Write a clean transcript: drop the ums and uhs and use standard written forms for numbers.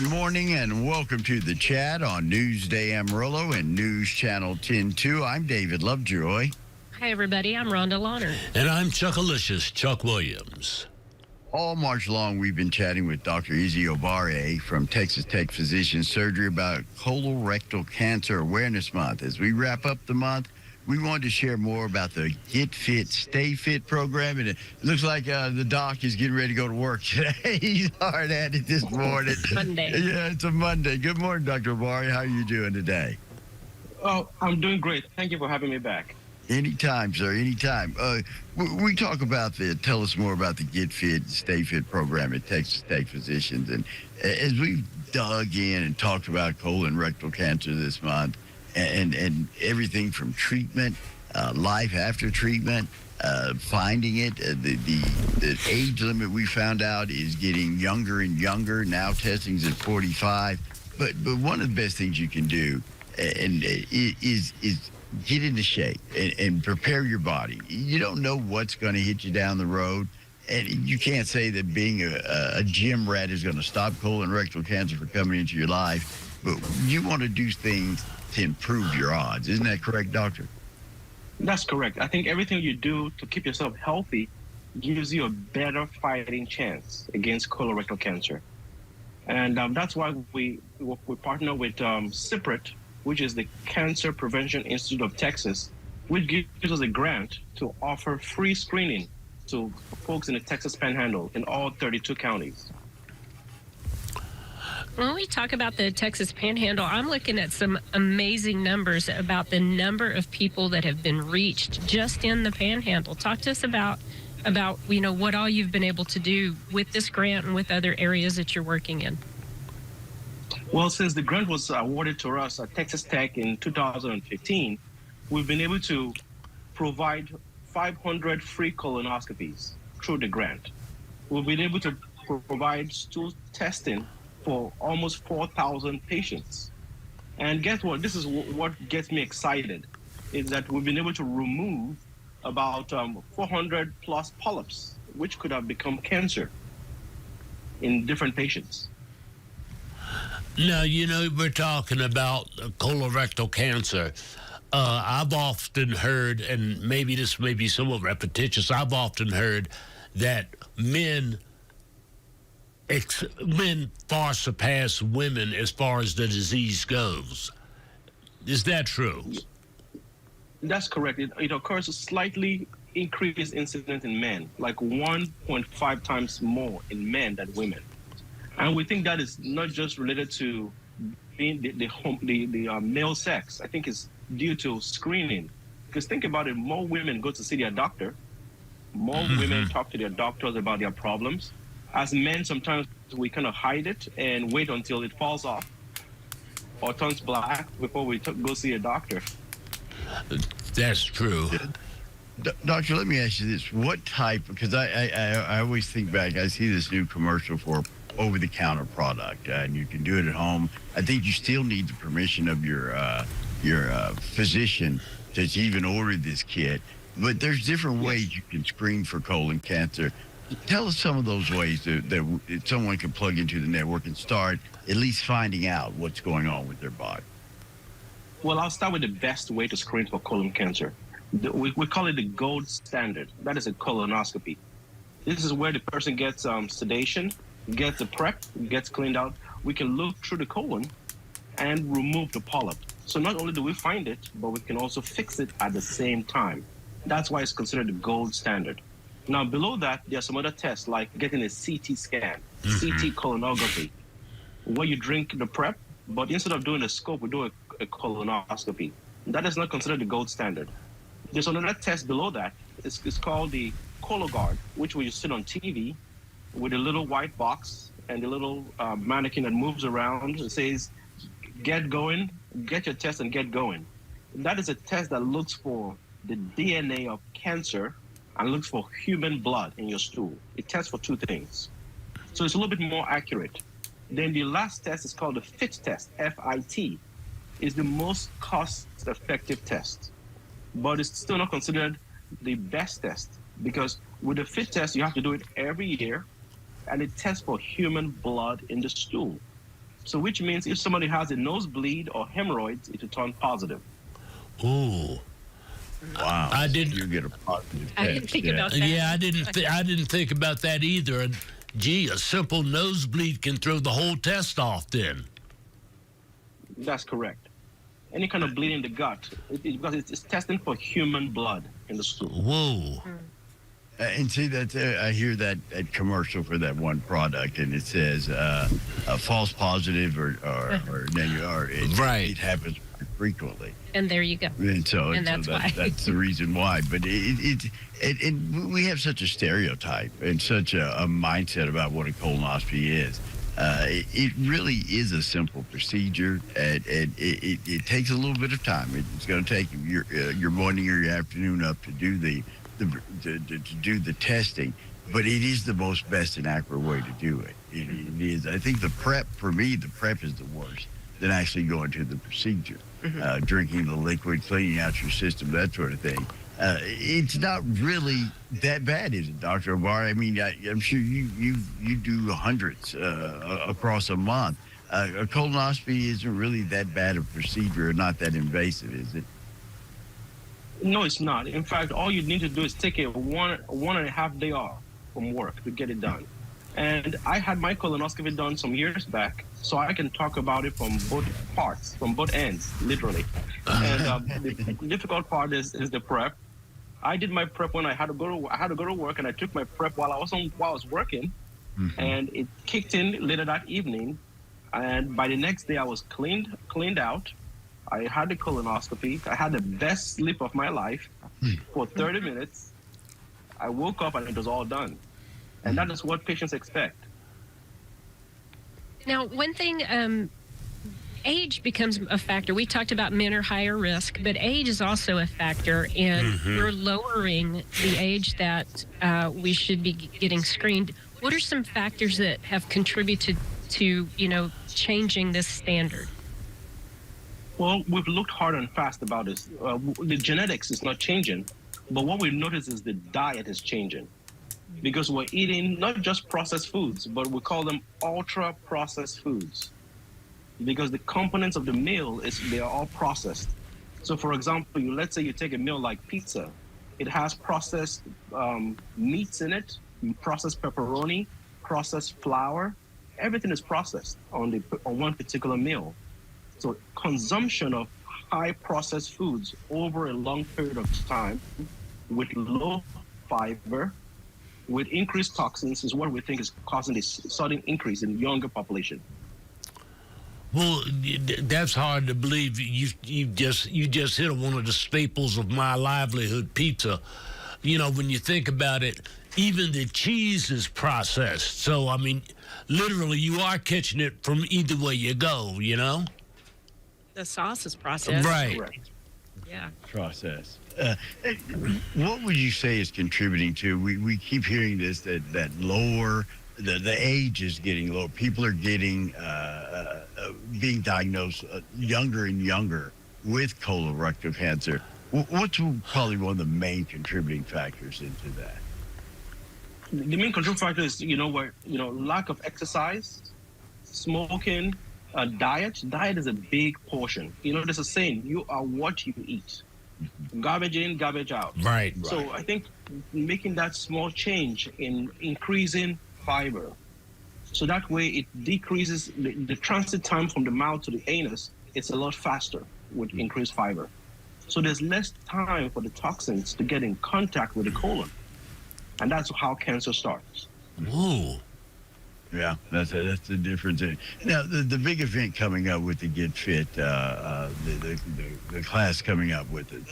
morning and welcome to the chat on Newsday Amarillo and News Channel 10-2. I'm David Lovejoy. Hi, everybody. I'm Rhonda Launer. And I'm Chuckalicious Chuck Williams. All March long, we've been chatting with Dr. Obokhare from Texas Tech Physician Surgery about Colorectal Cancer Awareness Month. As we wrap up the month, we wanted to share more about the Get Fit, Stay Fit program. And it looks like the doc is getting ready to go to work today. He's hard at it this morning. Monday. Yeah, it's a Monday. Good morning, Dr. Obokhare. How are you doing today? Oh, I'm doing great. Thank you for having me back. Anytime, sir, anytime. We talk about tell us more about the Get Fit, Stay Fit program at Texas Tech Physicians. And as we've dug in and talked about colon and rectal cancer this month, and everything from treatment, life after treatment, finding it, the age limit we found out is getting younger and younger. Now testing's at 45. But one of the best things you can do is get into shape and prepare your body. You don't know what's going to hit you down the road. And you can't say that being a gym rat is going to stop colon and rectal cancer from coming into your life. But you want to do things to improve your odds. Isn't that correct, doctor? That's correct. I think everything you do to keep yourself healthy gives you a better fighting chance against colorectal cancer. And that's why we partner with CIPRET, which is the Cancer Prevention Institute of Texas, which gives us a grant to offer free screening to folks in the Texas Panhandle in all 32 counties. When we talk about the Texas Panhandle, I'm looking at some amazing numbers about the number of people that have been reached just in the Panhandle. Talk to us about what all you've been able to do with this grant and with other areas that you're working in. Well, since the grant was awarded to us at Texas Tech in 2015, we've been able to provide 500 free colonoscopies through the grant. We've been able to provide stool testing for almost 4,000 patients. And guess what? This is what gets me excited, is that we've been able to remove about 400 plus polyps, which could have become cancer in different patients. Now, we're talking about colorectal cancer. I've often heard, and maybe this may be somewhat repetitious, I've often heard that men far surpass women as far as the disease goes. Is that true? That's correct. It occurs a slightly increased incidence in men, like 1.5 times more in men than women. And we think that is not just related to being the male sex. I think it's due to screening. Because think about it, more women go to see their doctor, more women talk to their doctors about their problems. As men, sometimes we kind of hide it and wait until it falls off or turns black before we go see a doctor. That's true. Doctor, let me ask you this. What type, because I always think back, I see this new commercial for over-the-counter product, and you can do it at home. I think you still need the permission of your physician to even order this kit. But there's different ways you can screen for colon cancer. Tell us some of those ways that someone can plug into the network and start at least finding out what's going on with their body. Well, I'll start with the best way to screen for colon cancer. We call it the gold standard. That is a colonoscopy. This is where the person gets sedation, gets the prep, gets cleaned out. We can look through the colon and remove the polyp. So not only do we find it, but we can also fix it at the same time. That's why it's considered the gold standard. Now, below that, there are some other tests, like getting a CT scan, CT colonography, where you drink the prep, but instead of doing a scope, we do a colonoscopy. That is not considered the gold standard. There's another test below that. It's called the Cologuard, which we sit on TV with a little white box and a little mannequin that moves around and says, get going, get your test and get going. That is a test that looks for the DNA of cancer and looks for human blood in your stool. It tests for two things. So it's a little bit more accurate. Then the last test is called the FIT test, F-I-T. It's the most cost-effective test, but it's still not considered the best test because with the FIT test, you have to do it every year, and it tests for human blood in the stool. So which means if somebody has a nosebleed or hemorrhoids, it will turn positive. Ooh. Wow. I didn't. You get a positive test. I didn't think about that. Yeah, I didn't think about that either. And gee, a simple nosebleed can throw the whole test off. Then. That's correct. Any kind of bleeding in the gut, because it's testing for human blood in the stool. Whoa. And see that I hear that commercial for that one product, and it says a false positive or negative, or Right. it happens frequently. And there you go. And so, that's why. That's the reason why. But it we have such a stereotype and such a mindset about what a colonoscopy is. It really is a simple procedure, and it takes a little bit of time. It's going to take your morning or your afternoon up to do to do the testing, but it is the most best and accurate way to do it. It is. I think the prep is the worst than actually going to the procedure. Drinking the liquid, cleaning out your system, that sort of thing. It's not really that bad, is it, Dr. Obokhare? I mean, I'm sure you do hundreds across a month. A colonoscopy isn't really that bad a procedure, or not that invasive, is it? No, it's not. In fact, all you need to do is take a one and a half day off from work to get it done. And I had my colonoscopy done some years back, so I can talk about it from both parts, from both ends, literally. And the difficult part is the prep. I did my prep when I had to go to work, and I took my prep while I was working, and it kicked in later that evening. And by the next day, I was cleaned out. I had the colonoscopy. I had the best sleep of my life for 30 minutes. I woke up and it was all done. And that is what patients expect. Now, one thing, age becomes a factor. We talked about men are higher risk, but age is also a factor, and we're lowering the age that we should be getting screened. What are some factors that have contributed to, changing this standard? Well, we've looked hard and fast about this. The genetics is not changing, but what we've noticed is the diet is changing. Because we're eating not just processed foods, but we call them ultra-processed foods. Because the components of the meal, they are all processed. So for example, let's say you take a meal like pizza. It has processed meats in it, processed pepperoni, processed flour. Everything is processed on one particular meal. So consumption of high processed foods over a long period of time with low fiber, with increased toxins, is what we think is causing this sudden increase in younger population. Well, that's hard to believe. You just hit on one of the staples of my livelihood, pizza. When you think about it, even the cheese is processed. So, I mean, literally, you are catching it from either way you go, The sauce is processed. Right. Correct. Yeah. Process. What would you say is contributing to? We keep hearing this that lower the age is getting lower. People are getting being diagnosed younger and younger with colorectal cancer. What's probably one of the main contributing factors into that? The main control factor is lack of exercise, smoking, diet. Diet is a big portion. There's a saying: you are what you eat. Garbage in, garbage out. Right. So I think making that small change in increasing fiber, so that way it decreases the transit time from the mouth to the anus. It's a lot faster with increased fiber. So there's less time for the toxins to get in contact with the colon. And that's how cancer starts. Ooh. Yeah, that's the difference. Now, the big event coming up with the Get Fit, the class coming up with it.